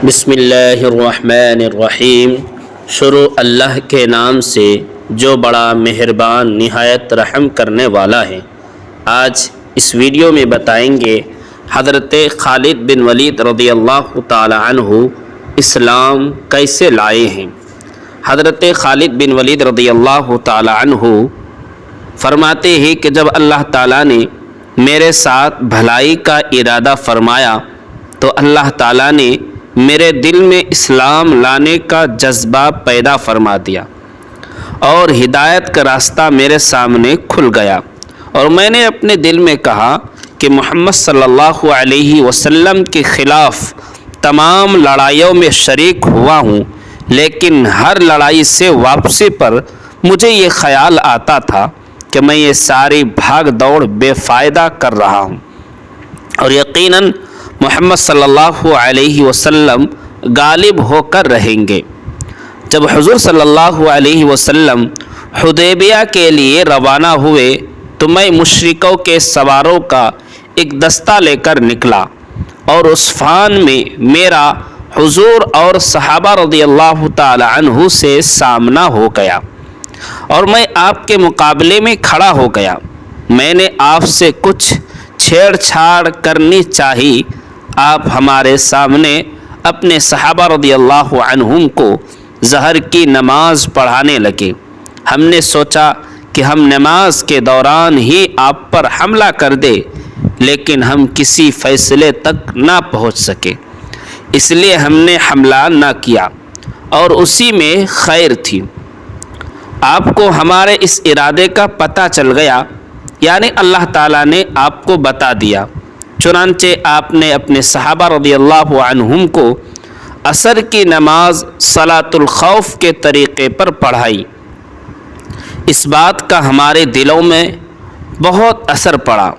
بسم اللہ الرحمن الرحیم۔ شروع اللہ کے نام سے جو بڑا مہربان نہایت رحم کرنے والا ہے۔ آج اس ویڈیو میں بتائیں گے حضرت خالد بن ولید رضی اللہ تعالی عنہ اسلام کیسے لائے ہیں۔ حضرت خالد بن ولید رضی اللہ تعالی عنہ فرماتے ہیں کہ جب اللہ تعالیٰ نے میرے ساتھ بھلائی کا ارادہ فرمایا تو اللہ تعالیٰ نے میرے دل میں اسلام لانے کا جذبہ پیدا فرما دیا اور ہدایت کا راستہ میرے سامنے کھل گیا، اور میں نے اپنے دل میں کہا کہ محمد صلی اللہ علیہ وسلم کے خلاف تمام لڑائیوں میں شریک ہوا ہوں، لیکن ہر لڑائی سے واپسی پر مجھے یہ خیال آتا تھا کہ میں یہ ساری بھاگ دوڑ بے فائدہ کر رہا ہوں، اور یقیناً محمد صلی اللہ علیہ وسلم غالب ہو کر رہیں گے۔ جب حضور صلی اللہ علیہ وسلم حدیبیہ کے لیے روانہ ہوئے تو میں مشرکوں کے سواروں کا ایک دستہ لے کر نکلا، اور اس فان میں میرا حضور اور صحابہ رضی اللہ تعالی عنہ سے سامنا ہو گیا، اور میں آپ کے مقابلے میں کھڑا ہو گیا۔ میں نے آپ سے کچھ چھیڑ چھاڑ کرنی چاہی، آپ ہمارے سامنے اپنے صحابہ رضی اللہ عنہم کو ظہر کی نماز پڑھانے لگے۔ ہم نے سوچا کہ ہم نماز کے دوران ہی آپ پر حملہ کر دے، لیکن ہم کسی فیصلے تک نہ پہنچ سکے، اس لیے ہم نے حملہ نہ کیا، اور اسی میں خیر تھی۔ آپ کو ہمارے اس ارادے کا پتہ چل گیا، یعنی اللہ تعالیٰ نے آپ کو بتا دیا، چنانچہ آپ نے اپنے صحابہ رضی اللہ عنہم کو عصر کی نماز صلاۃ الخوف کے طریقے پر پڑھائی۔ اس بات کا ہمارے دلوں میں بہت اثر پڑا،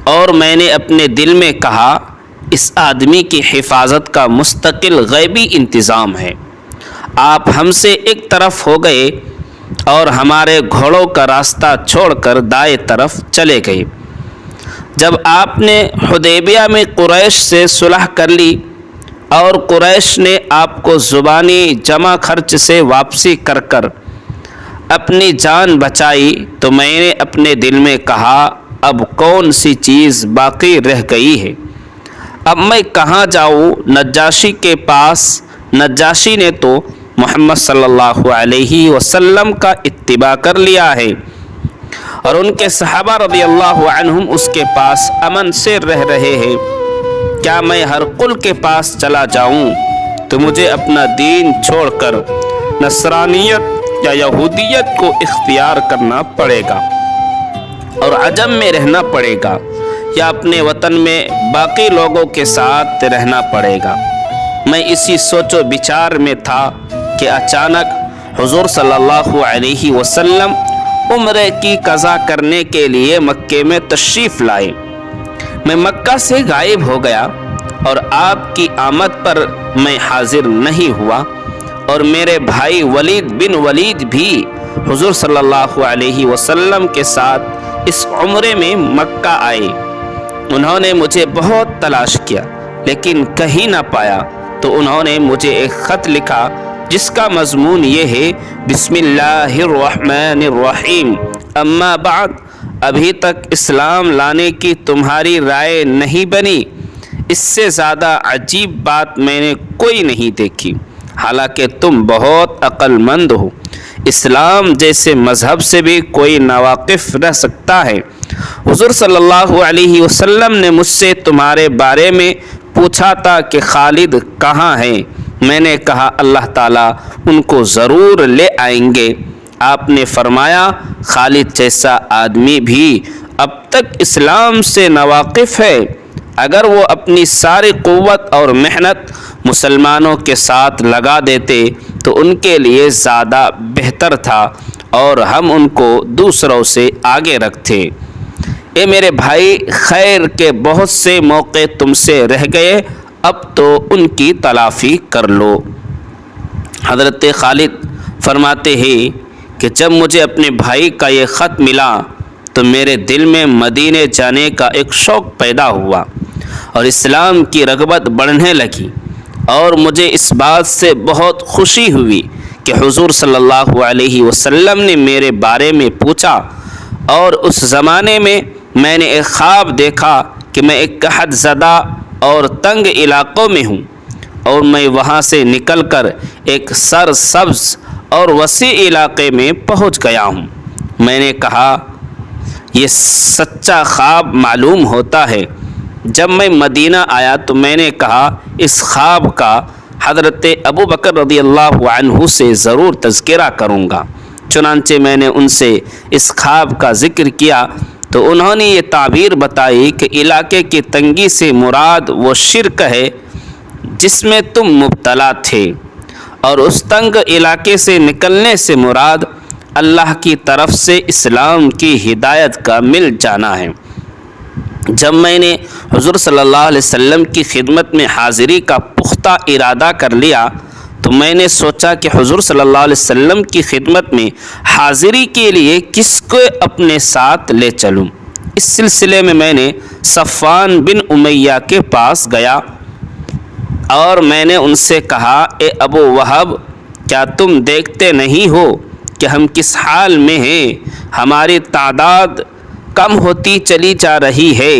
اور میں نے اپنے دل میں کہا اس آدمی کی حفاظت کا مستقل غیبی انتظام ہے۔ آپ ہم سے ایک طرف ہو گئے اور ہمارے گھوڑوں کا راستہ چھوڑ کر دائیں طرف چلے گئے۔ جب آپ نے حدیبیہ میں قریش سے صلح کر لی اور قریش نے آپ کو زبانی جمع خرچ سے واپسی کر کر اپنی جان بچائی تو میں نے اپنے دل میں کہا اب کون سی چیز باقی رہ گئی ہے، اب میں کہاں جاؤں نجاشی کے پاس۔ نجاشی نے تو محمد صلی اللہ علیہ وسلم کا اتباع کر لیا ہے، اور ان کے صحابہ رضی اللہ عنہم اس کے پاس امن سے رہ رہے ہیں۔ کیا میں ہرقل کے پاس چلا جاؤں تو مجھے اپنا دین چھوڑ کر نصرانیت یا یہودیت کو اختیار کرنا پڑے گا اور عجم میں رہنا پڑے گا، یا اپنے وطن میں باقی لوگوں کے ساتھ رہنا پڑے گا؟ میں اسی سوچ و بچار میں تھا کہ اچانک حضور صلی اللہ علیہ وسلم عمرے کی قضا کرنے کے لیے مکے میں تشریف لائے۔ میں مکہ سے غائب ہو گیا، اور آپ کی آمد پر میں حاضر نہیں ہوا، اور میرے بھائی ولید بن ولید بھی حضور صلی اللہ علیہ وسلم کے ساتھ اس عمرے میں مکہ آئے۔ انہوں نے مجھے بہت تلاش کیا لیکن کہیں نہ پایا، تو انہوں نے مجھے ایک خط لکھا جس کا مضمون یہ ہے بسم اللہ الرحمن الرحیم، اما بعد، ابھی تک اسلام لانے کی تمہاری رائے نہیں بنی؟ اس سے زیادہ عجیب بات میں نے کوئی نہیں دیکھی، حالانکہ تم بہت عقل مند ہو۔ اسلام جیسے مذہب سے بھی کوئی ناواقف رہ سکتا ہے؟ حضور صلی اللہ علیہ وسلم نے مجھ سے تمہارے بارے میں پوچھا تھا کہ خالد کہاں ہیں؟ میں نے کہا اللہ تعالیٰ ان کو ضرور لے آئیں گے۔ آپ نے فرمایا خالد جیسا آدمی بھی اب تک اسلام سے ناواقف ہے، اگر وہ اپنی ساری قوت اور محنت مسلمانوں کے ساتھ لگا دیتے تو ان کے لیے زیادہ بہتر تھا، اور ہم ان کو دوسروں سے آگے رکھتے۔ اے میرے بھائی، خیر کے بہت سے موقع تم سے رہ گئے، اب تو ان کی تلافی کر لو۔ حضرت خالد فرماتے ہیں کہ جب مجھے اپنے بھائی کا یہ خط ملا تو میرے دل میں مدینے جانے کا ایک شوق پیدا ہوا، اور اسلام کی رغبت بڑھنے لگی۔ اور مجھے اس بات سے بہت خوشی ہوئی کہ حضور صلی اللہ علیہ وسلم نے میرے بارے میں پوچھا، اور اس زمانے میں میں نے ایک خواب دیکھا کہ میں ایک قحط زدہ اور تنگ علاقوں میں ہوں، اور میں وہاں سے نکل کر ایک سرسبز اور وسیع علاقے میں پہنچ گیا ہوں۔ میں نے کہا یہ سچا خواب معلوم ہوتا ہے۔ جب میں مدینہ آیا تو میں نے کہا اس خواب کا حضرت ابو بکر رضی اللہ عنہ سے ضرور تذکرہ کروں گا۔ چنانچہ میں نے ان سے اس خواب کا ذکر کیا تو انہوں نے یہ تعبیر بتائی کہ علاقے کی تنگی سے مراد وہ شرک ہے جس میں تم مبتلا تھے، اور اس تنگ علاقے سے نکلنے سے مراد اللہ کی طرف سے اسلام کی ہدایت کا مل جانا ہے۔ جب میں نے حضور صلی اللہ علیہ وسلم کی خدمت میں حاضری کا پختہ ارادہ کر لیا تو میں نے سوچا کہ حضور صلی اللہ علیہ وسلم کی خدمت میں حاضری کے لیے کس کو اپنے ساتھ لے چلوں۔ اس سلسلے میں نے صفوان بن امیہ کے پاس گیا اور میں نے ان سے کہا، اے ابو وہب، کیا تم دیکھتے نہیں ہو کہ ہم کس حال میں ہیں؟ ہماری تعداد کم ہوتی چلی جا رہی ہے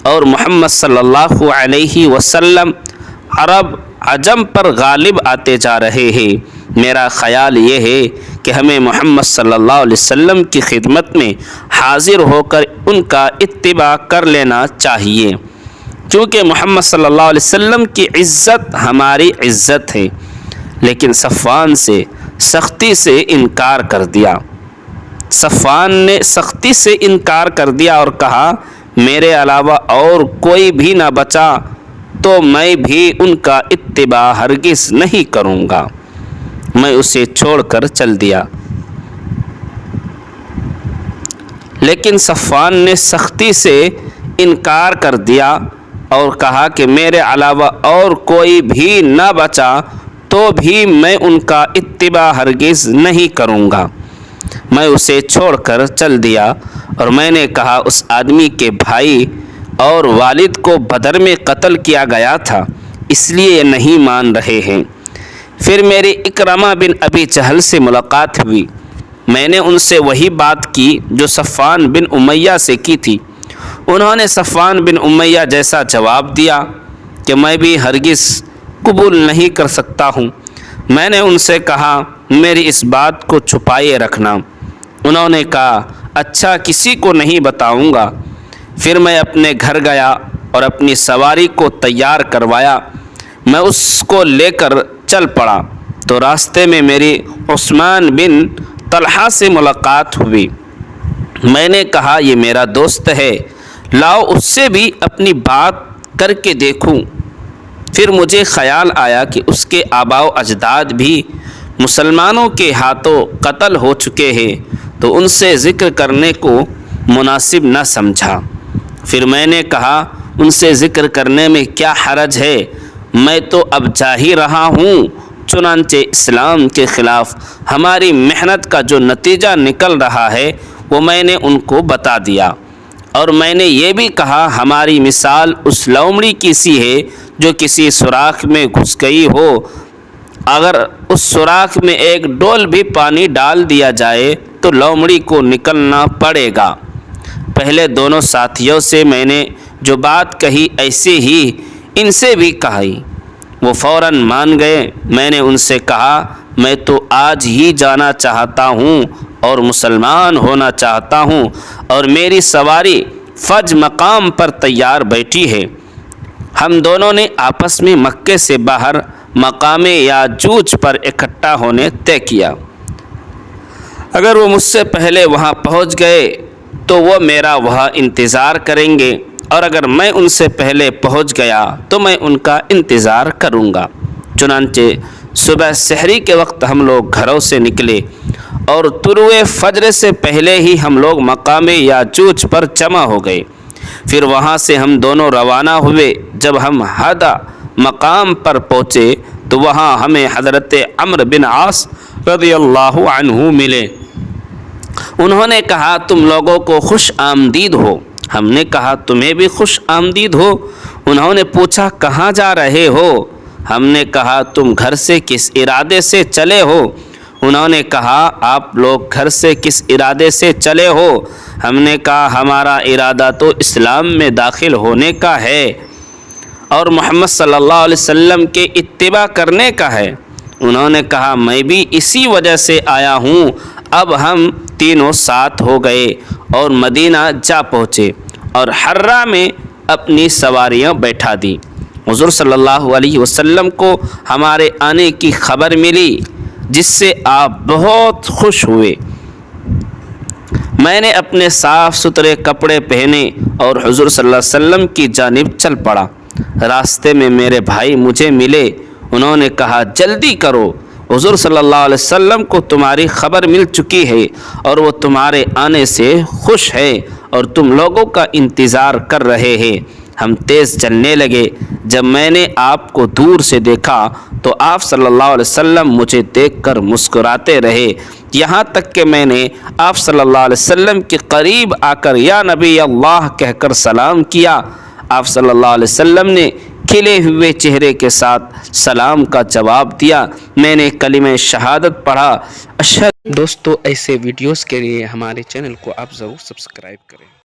اور محمد صلی اللہ علیہ وسلم عرب عجم پر غالب آتے جا رہے ہیں۔ میرا خیال یہ ہے کہ ہمیں محمد صلی اللہ علیہ وسلم کی خدمت میں حاضر ہو کر ان کا اتباع کر لینا چاہیے، کیونکہ محمد صلی اللہ علیہ وسلم کی عزت ہماری عزت ہے۔ لیکن صفوان سے سختی سے انکار کر دیا۔ صفوان نے سختی سے انکار کر دیا اور کہا، میرے علاوہ اور کوئی بھی نہ بچا تو میں بھی ان کا اتباع ہرگز نہیں کروں گا۔ میں اسے چھوڑ کر چل دیا۔ لیکن صفوان نے سختی سے انکار کر دیا اور کہا کہ میرے علاوہ اور کوئی بھی نہ بچا تو بھی میں ان کا اتباع ہرگز نہیں کروں گا۔ میں اسے چھوڑ کر چل دیا اور میں نے کہا، اس آدمی کے بھائی اور والد کو بدر میں قتل کیا گیا تھا، اس لیے یہ نہیں مان رہے ہیں۔ پھر میری اکرمہ بن ابی جہل سے ملاقات ہوئی۔ میں نے ان سے وہی بات کی جو صفوان بن امیہ سے کی تھی۔ انہوں نے صفوان بن امیہ جیسا جواب دیا کہ میں بھی ہرگز قبول نہیں کر سکتا ہوں۔ میں نے ان سے کہا، میری اس بات کو چھپائے رکھنا۔ انہوں نے کہا، اچھا، کسی کو نہیں بتاؤں گا۔ پھر میں اپنے گھر گیا اور اپنی سواری کو تیار کروایا۔ میں اس کو لے کر چل پڑا تو راستے میں میری عثمان بن طلحہ سے ملاقات ہوئی۔ میں نے کہا، یہ میرا دوست ہے، لاؤ اس سے بھی اپنی بات کر کے دیکھوں۔ پھر مجھے خیال آیا کہ اس کے آباء و اجداد بھی مسلمانوں کے ہاتھوں قتل ہو چکے ہیں، تو ان سے ذکر کرنے کو مناسب نہ سمجھا۔ پھر میں نے کہا، ان سے ذکر کرنے میں کیا حرج ہے، میں تو اب جا ہی رہا ہوں۔ چنانچہ اسلام کے خلاف ہماری محنت کا جو نتیجہ نکل رہا ہے وہ میں نے ان کو بتا دیا، اور میں نے یہ بھی کہا، ہماری مثال اس لومڑی کی سی ہے جو کسی سوراخ میں گھس گئی ہو، اگر اس سوراخ میں ایک ڈول بھی پانی ڈال دیا جائے تو لومڑی کو نکلنا پڑے گا۔ پہلے دونوں ساتھیوں سے میں نے جو بات کہی ایسے ہی ان سے بھی کہی، وہ فوراً مان گئے۔ میں نے ان سے کہا، میں تو آج ہی جانا چاہتا ہوں اور مسلمان ہونا چاہتا ہوں، اور میری سواری فج مقام پر تیار بیٹھی ہے۔ ہم دونوں نے آپس میں مکے سے باہر مقام یاجوج پر اکٹھا ہونے طے کیا۔ اگر وہ مجھ سے پہلے وہاں پہنچ گئے تو وہ میرا وہاں انتظار کریں گے، اور اگر میں ان سے پہلے پہنچ گیا تو میں ان کا انتظار کروں گا۔ چنانچہ صبح سحری کے وقت ہم لوگ گھروں سے نکلے اور طلوع فجر سے پہلے ہی ہم لوگ مقام یاجوج پر جمع ہو گئے۔ پھر وہاں سے ہم دونوں روانہ ہوئے۔ جب ہم ہدہ مقام پر پہنچے تو وہاں ہمیں حضرت عمرو بن عاص رضی اللہ عنہ ملے۔ انہوں نے کہا، تم لوگوں کو خوش آمدید ہو۔ ہم نے کہا، تمہیں بھی خوش آمدید ہو۔ انہوں نے پوچھا، کہاں جا رہے ہو؟ ہم نے کہا تم گھر سے کس ارادے سے چلے ہو؟ انہوں نے کہا آپ لوگ گھر سے کس ارادے سے چلے ہو؟ ہم نے کہا ہمارا ارادہ تو اسلام میں داخل ہونے کا ہے اور محمد صلی اللہ علیہ وسلم کے اتباع کرنے کا ہے۔ انہوں نے کہا میں بھی اسی وجہ سے آیا ہوں۔ اب ہم تینوں ساتھ ہو گئے اور مدینہ جا پہنچے اور حرہ میں اپنی سواریاں بیٹھا دیں۔ حضور صلی اللہ علیہ وسلم کو ہمارے آنے کی خبر ملی جس سے آپ بہت خوش ہوئے۔ میں نے اپنے صاف ستھرے کپڑے پہنے اور حضور صلی اللہ علیہ وسلم کی جانب چل پڑا۔ راستے میں میرے بھائی مجھے ملے۔ انہوں نے کہا جلدی کرو، حضور صلی اللہ علیہ وسلم کو تمہاری خبر مل چکی ہے اور وہ تمہارے آنے سے خوش ہے اور تم لوگوں کا انتظار کر رہے ہیں۔ ہم تیز چلنے لگے۔ جب میں نے آپ کو دور سے دیکھا تو آپ صلی اللہ علیہ وسلم مجھے دیکھ کر مسکراتے رہے، یہاں تک کہ میں نے آپ صلی اللہ علیہ وسلم کے قریب آ کر یا نبی اللہ کہہ کر سلام کیا۔ آپ صلی اللہ علیہ وسلم نے کھلے ہوئے چہرے کے ساتھ سلام کا جواب دیا۔ میں نے کلمہ شہادت پڑھا۔ دوستو ایسے ویڈیوز کے لیے ہمارے چینل کو آپ ضرور سبسکرائب کریں۔